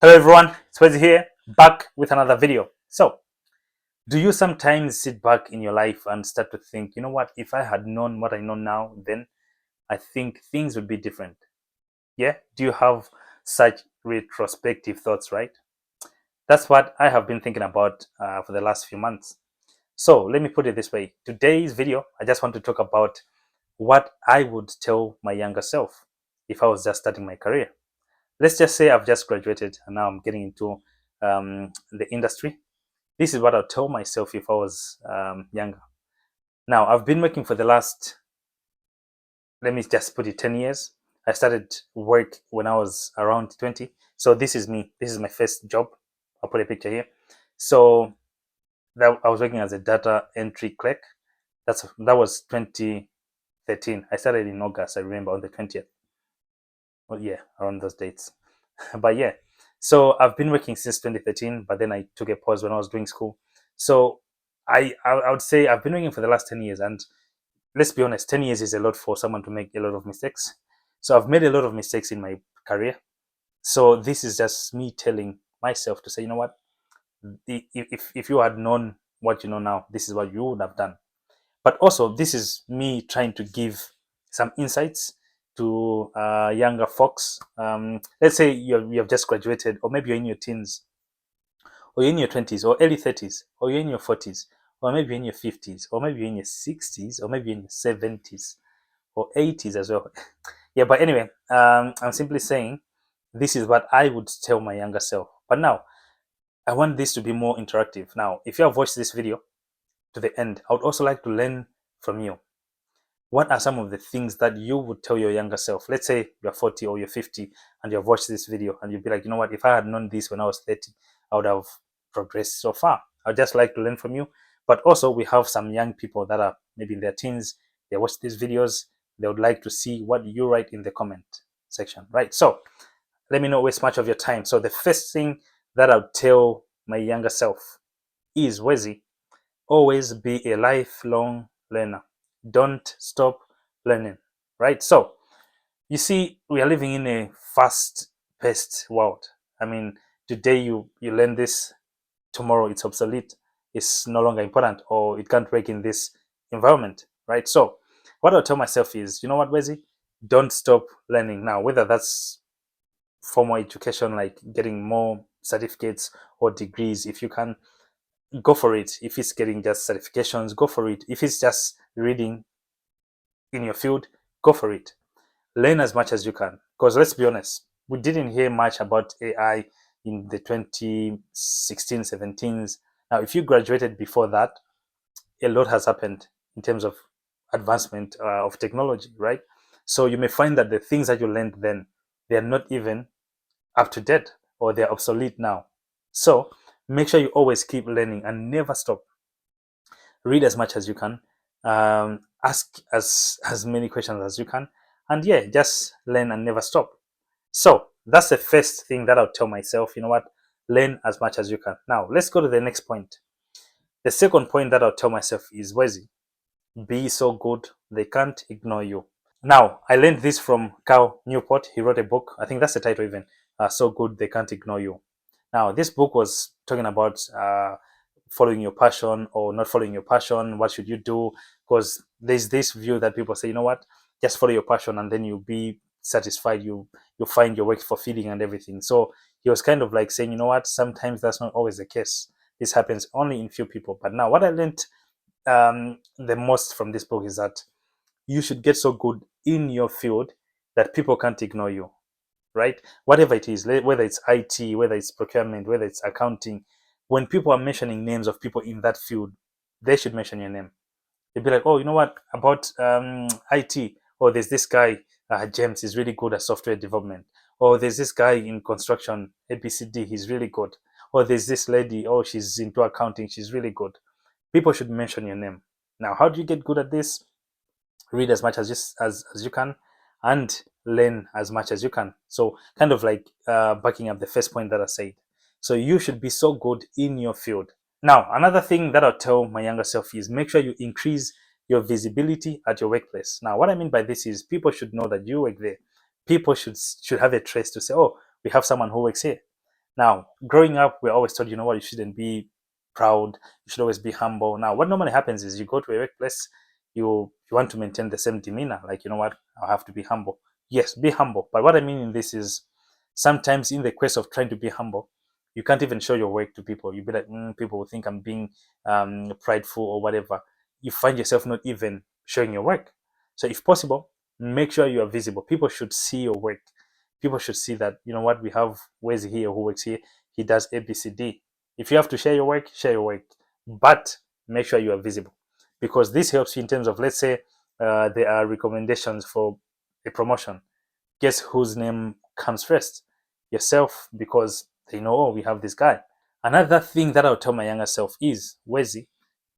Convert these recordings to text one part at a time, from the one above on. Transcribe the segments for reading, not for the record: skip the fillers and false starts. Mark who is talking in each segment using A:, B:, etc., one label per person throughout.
A: Hello everyone, it's Wezi here, back with another video. So, do you sometimes sit back in your life and start to think, you know what, if I had known what I know now, then I think things would be different? Yeah? Do you have such retrospective thoughts, right? That's what I have been thinking about for the last few months. So, let me put it this way. Today's video, I just want to talk about what I would tell my younger self if I was just starting my career. Let's just say I've just graduated and now I'm getting into the industry. This is what I'll tell myself if I was younger. Now, I've been working for the last, let me just put it, 10 years. I started work when I was around 20. So this is me. This is my first job. I'll put a picture here. So I was working as a data entry clerk. That was 2013. I started in August. I remember on the 20th. Well, yeah, around those dates. But yeah, so I've been working since 2013, but then I took a pause when I was doing school. So I would say I've been working for the last 10 years, and let's be honest, 10 years is a lot for someone to make a lot of mistakes. So I've made a lot of mistakes in my career. So this is just me telling myself to say, you know what, if you had known what you know now, this is what you would have done. But also, this is me trying to give some insights to younger folks. Let's say you have just graduated, or maybe you're in your teens, or you're in your 20s, or early 30s, or you're in your 40s, or maybe you're in your 50s, or maybe you're in your 60s, or maybe you're in your 70s, or 80s as well. Yeah, but anyway, I'm simply saying this is what I would tell my younger self. But now, I want this to be more interactive. Now, if you have watched this video to the end, I would also like to learn from you. What are some of the things that you would tell your younger self? Let's say you're 40 or you're 50 and you've watched this video and you'd be like, you know what, if I had known this when I was 30, I would have progressed so far. I'd just like to learn from you. But also, we have some young people that are maybe in their teens, they watch these videos, they would like to see what you write in the comment section, right? So let me not waste much of your time. So the first thing that I'll tell my younger self is, Wezi, always be a lifelong learner. Don't stop learning, right? So, you see, we are living in a fast paced world. I mean, today you learn this, tomorrow it's obsolete, it's no longer important, or it can't work in this environment, right? So, what I'll tell myself is, you know what, Wezi? Don't stop learning now, whether that's formal education, like getting more certificates or degrees, if you can, go for it. If it's getting just certifications, go for it. If it's just reading in your field, go for it. Learn as much as you can. Because let's be honest, we didn't hear much about AI in the 2016, 17s. Now, if you graduated before that, a lot has happened in terms of advancement of technology, right? So you may find that the things that you learned then, they are not even up to date, or they're obsolete now. So make sure you always keep learning and never stop. Read as much as you can, ask as many questions as you can, and yeah, just learn and never stop. So that's the first thing that I'll tell myself. You know what, learn as much as you can. Now let's go to the next point. The second point that I'll tell myself is, Wezi, be so good they can't ignore you. Now, I learned this from Cal Newport. He wrote a book, I think that's the title even, So Good They Can't Ignore You. Now, this book was talking about following your passion or not following your passion. What should you do? Because there's this view that people say, you know what, just follow your passion and then you'll be satisfied. You find your work fulfilling and everything. So he was kind of like saying, you know what, sometimes that's not always the case. This happens only in few people. But now, what I learned the most from this book is that you should get so good in your field that people can't ignore you, right? Whatever it is, whether it's IT, whether it's procurement, whether it's accounting, when people are mentioning names of people in that field, they should mention your name. They'd be like, oh, you know what, about IT, or there's this guy, James, is really good at software development, or there's this guy in construction, ABCD, he's really good, or there's this lady, oh, she's into accounting, she's really good. People should mention your name. Now, how do you get good at this? Read as much as you can, and learn as much as you can. So kind of like backing up the first point that I said. So you should be so good in your field. Now, another thing that I'll tell my younger self is, make sure you increase your visibility at your workplace. Now, what I mean by this is, people should know that you work there. People should have a trace to say, oh, we have someone who works here. Now, growing up, we're always told, you know what, you shouldn't be proud, you should always be humble. Now, what normally happens is you go to a workplace, you want to maintain the same demeanor, like, you know what, I have to be humble. Yes, be humble. But what I mean in this is sometimes in the quest of trying to be humble, you can't even show your work to people. You'll be like, people will think I'm being prideful or whatever. You find yourself not even showing your work. So if possible, make sure you are visible. People should see your work. People should see that, you know what, we have Wezi here who works here. He does ABCD. If you have to share your work, share your work. But make sure you are visible, because this helps you in terms of, let's say, there are recommendations for a promotion. Guess whose name comes first? Yourself, because they know, oh, we have this guy. Another thing that I'll tell my younger self is, Wezi,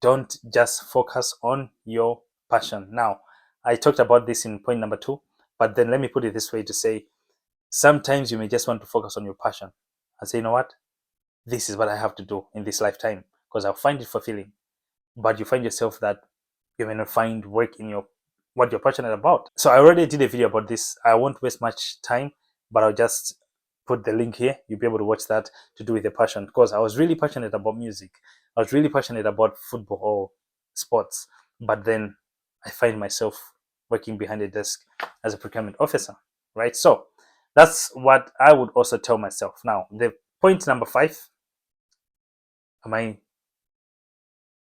A: don't just focus on your passion. Now, I talked about this in point number 2, but then let me put it this way to say, sometimes you may just want to focus on your passion and say, you know what, this is what I have to do in this lifetime because I'll find it fulfilling. But you find yourself that you may not find work in your what you're passionate about. So I already did a video about this. I won't waste much time, but I'll just put the link here. You'll be able to watch that to do with the passion, because I was really passionate about music. I was really passionate about football or sports, but then I find myself working behind a desk as a procurement officer, right? So that's what I would also tell myself. Now, the point number 5, am I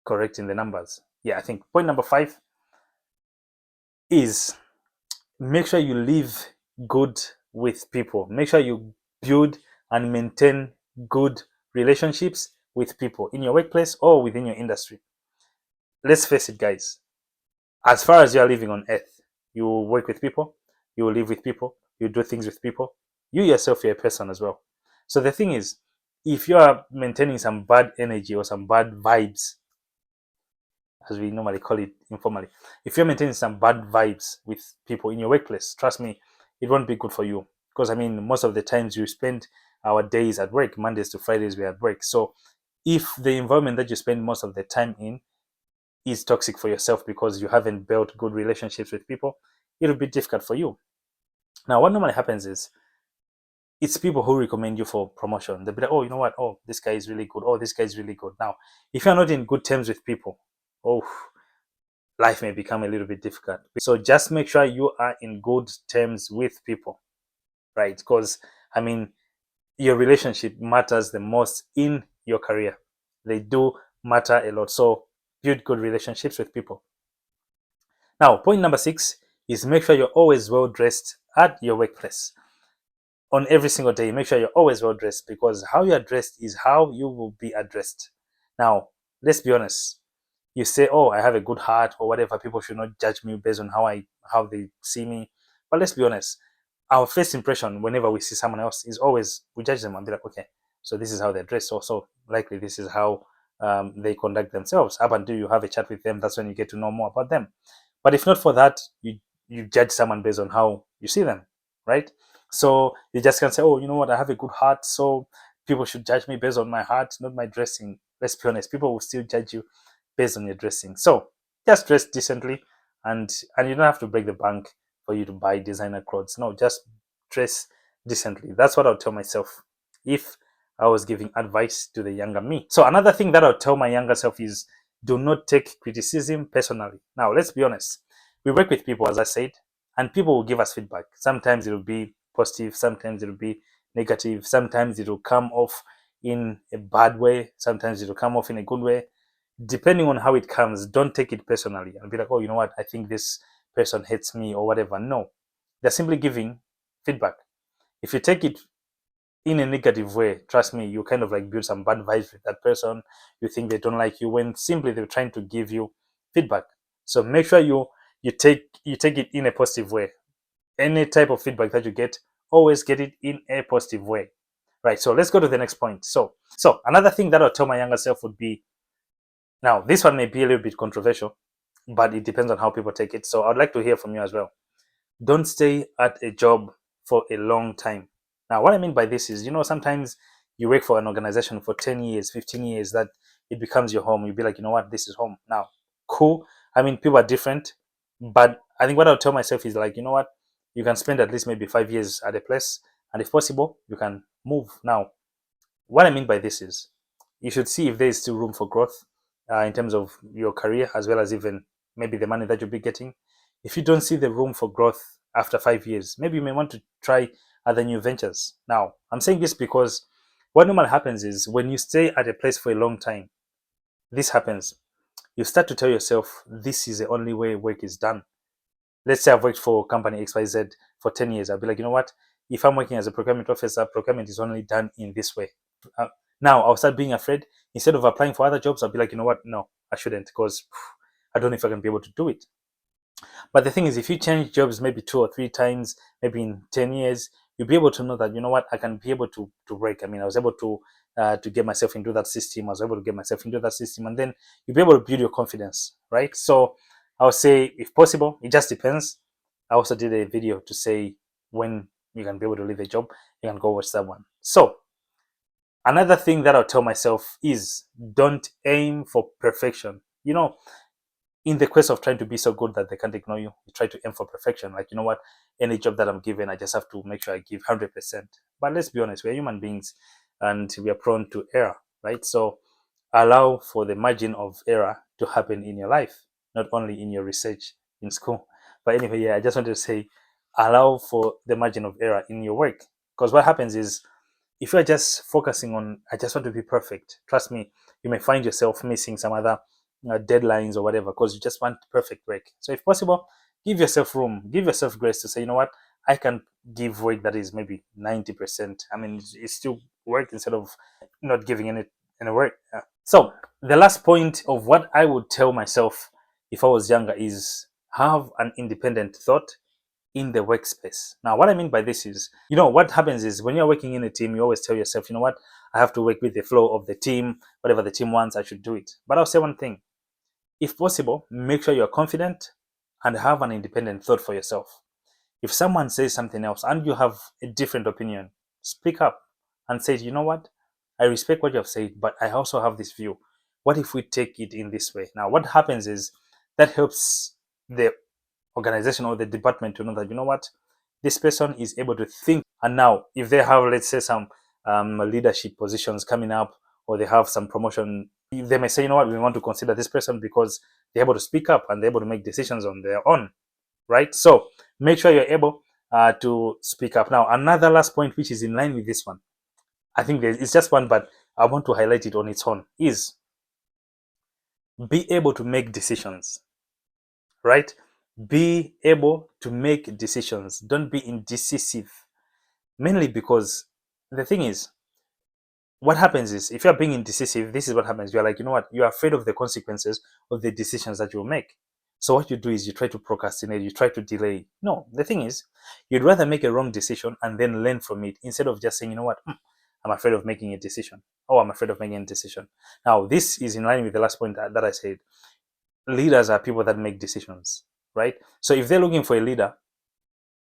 A: correct in the numbers? Yeah, I think point number 5 is make sure you live good with people. Make sure you build and maintain good relationships with people in your workplace or within your industry. Let's face it, guys. As far as you are living on earth, you will work with people, you will live with people, you do things with people. You yourself, you're a person as well. So the thing is, if you are maintaining some bad energy or some bad vibes, as we normally call it informally, if you're maintaining some bad vibes with people in your workplace, trust me, it won't be good for you. Because I mean, most of the times you spend our days at work, Mondays to Fridays, we're at work. So if the environment that you spend most of the time in is toxic for yourself because you haven't built good relationships with people, it'll be difficult for you. Now, what normally happens is it's people who recommend you for promotion. They'll be like, oh, you know what? Oh, this guy is really good. Oh, this guy is really good. Now, if you're not in good terms with people, oh, life may become a little bit difficult. So just make sure you are in good terms with people, right? Because, I mean, your relationship matters the most in your career. They do matter a lot. So build good relationships with people. Now, point number 6 is make sure you're always well dressed at your workplace. On every single day, make sure you're always well dressed, because how you are dressed is how you will be addressed. Now, let's be honest. You say, oh, I have a good heart or whatever, people should not judge me based on how they see me. But let's be honest, our first impression whenever we see someone else is always we judge them and be like, okay, so this is how they're dressed, so likely this is how they conduct themselves. Up until you have a chat with them, that's when you get to know more about them. But if not for that, you judge someone based on how you see them, right? So you just can say, oh, you know what, I have a good heart, so people should judge me based on my heart, not my dressing. Let's be honest, people will still judge you based on your dressing. So just dress decently, and you don't have to break the bank for you to buy designer clothes. No, just dress decently. That's what I'll tell myself if I was giving advice to the younger me. So another thing that I'll tell my younger self is do not take criticism personally. Now, let's be honest. We work with people, as I said, and people will give us feedback. Sometimes it will be positive, sometimes it will be negative, sometimes it will come off in a bad way, sometimes it will come off in a good way. Depending on how it comes, don't take it personally and be like, oh, you know what, I think this person hates me or whatever. No, they're simply giving feedback. If you take it in a negative way, trust me, you kind of like build some bad vibes with that person. You think they don't like you when simply they're trying to give you feedback. So make sure you take it in a positive way. Any type of feedback that you get, always get it in a positive way. Right. So let's go to the next point. So another thing that I'll tell my younger self would be, now this one may be a little bit controversial, but it depends on how people take it. So I'd like to hear from you as well. Don't stay at a job for a long time. Now, what I mean by this is, sometimes you work for an organization for 10 years, 15 years, that it becomes your home. You'll be like, you know what, this is home. Now, cool. I mean, people are different, but I think what I'll tell myself is like, you know what, you can spend at least maybe 5 years at a place, and if possible, you can move. Now, what I mean by this is you should see if there is still room for growth in terms of your career, as well as even maybe the money that you'll be getting. If you don't see the room for growth after 5 years, maybe you may want to try other new ventures. Now, I'm saying this because what normally happens is when you stay at a place for a long time, this happens. You start to tell yourself, this is the only way work is done. Let's say I've worked for company XYZ for 10 years. I'll be like, you know what? If I'm working as a procurement officer, procurement is only done in this way. Uh, Now I'll start being afraid. Instead of applying for other jobs, I'll be like, you know what? No, I shouldn't, because I don't know if I can be able to do it. But the thing is, if you change jobs maybe 2 or 3 times, maybe in 10 years, you'll be able to know that, you know what, I can be able to break. I mean, I was able to get myself into that system. I was able to get myself into that system, and then you'll be able to build your confidence, right? So I would say, if possible, it just depends. I also did a video to say when you can be able to leave a job. You can go watch that one. So another thing that I'll tell myself is, don't aim for perfection. You know, in the quest of trying to be so good that they can't ignore you, you try to aim for perfection. Like, you know what, any job that I'm given, I just have to make sure I give 100%. But let's be honest, we're human beings and we are prone to error, right? So allow for the margin of error to happen in your life, not only in your research in school. But anyway, yeah, I just wanted to say, allow for the margin of error in your work. Because what happens is, if you're just focusing on, I just want to be perfect, trust me, you may find yourself missing some other deadlines or whatever, because you just want perfect work. So if possible, give yourself room, give yourself grace to say, you know what, I can give work that is maybe 90%. I mean, it's still work, instead of not giving any work. So the last point of what I would tell myself if I was younger is, have an independent thought in the workspace. Now, what I mean by this is, you know, what happens is when you're working in a team, you always tell yourself, you know what, I have to work with the flow of the team. Whatever the team wants, I should do it. But I'll say one thing: if possible, make sure you're confident and have an independent thought for yourself. If someone says something else and you have a different opinion, speak up and say, you know what, I respect what you have said, but I also have this view. What if we take it in this way? Now, what happens is that helps the organization or the department to know that, you know what, this person is able to think. And now, if they have, let's say, some leadership positions coming up, or they have some promotion, they may say, you know what, we want to consider this person because they're able to speak up and they're able to make decisions on their own, right? So make sure you're able to speak up. Now, another last point, which is in line with this one, I think it's just one, but I want to highlight it on its own, is be able to make decisions, right? Be able to make decisions. Don't be indecisive. Mainly because the thing is, what happens is, if you're being indecisive, this is what happens. You're like, you know what, you're afraid of the consequences of the decisions that you'll make. So what you do is you try to procrastinate, you try to delay. No, the thing is, you'd rather make a wrong decision and then learn from it, instead of just saying, you know what, I'm afraid of making a decision. Oh, I'm afraid of making a decision. Now, this is in line with the last point that I said. Leaders are people that make decisions, right? So if they're looking for a leader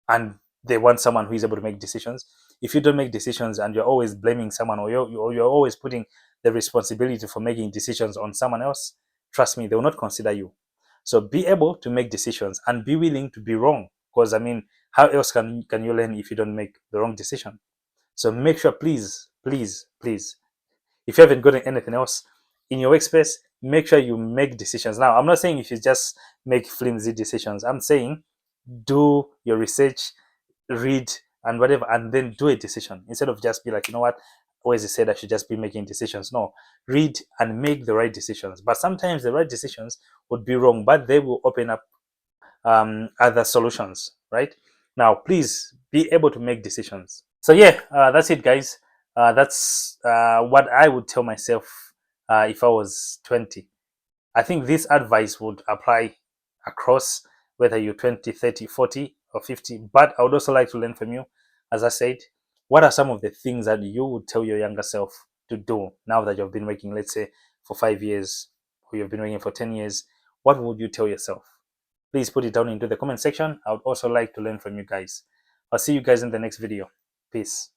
A: and they want someone who is able to make decisions, if you don't make decisions and you're always blaming someone, or you're always putting the responsibility for making decisions on someone else, trust me, they will not consider you. So be able to make decisions and be willing to be wrong, because I mean, how else can you learn if you don't make the wrong decision? So make sure, please, please, please, if you haven't gotten anything else in your workspace, make sure you make decisions. Now, I'm not saying if you just make flimsy decisions. I'm saying do your research, read and whatever, and then do a decision, instead of just be like, you know what, always he said I should just be making decisions. No, read and make the right decisions. But sometimes the right decisions would be wrong, but they will open up other solutions, right? Now, please be able to make decisions. So yeah, that's it, guys. That's what I would tell myself if I was 20. I think this advice would apply across whether you're 20, 30, 40, or 50. But I would also like to learn from you. As I said, what are some of the things that you would tell your younger self to do now that you've been working, let's say, for 5 years, or you've been working for 10 years? What would you tell yourself? Please put it down into the comment section. I would also like to learn from you guys. I'll see you guys in the next video. Peace.